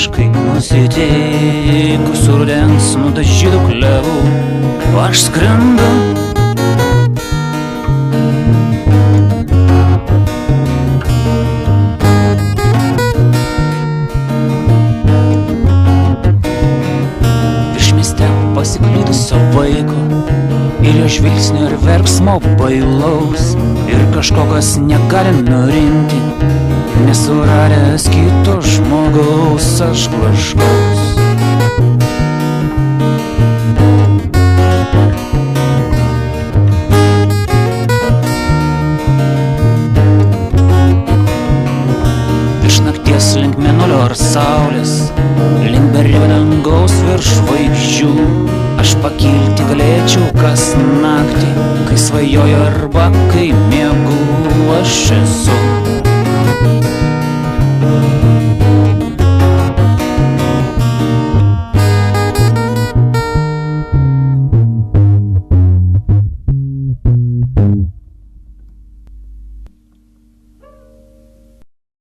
kažkaip nusiteikusiu rudens nudažytų klevų, aš skrendu. Virš mieste pasiklydusio vaiko ir jo žvilgsnio ir verksmo bailaus, ir kažko, kas negali nurimti, nesuradęs kito žmogaus, aš blaškaus. Virš nakties link mėnulio ar saulės, link beribio dangaus virš žvaigždžių, aš pakilti galėčiau kas naktį, kai svajoju arba kai miegu, aš esu.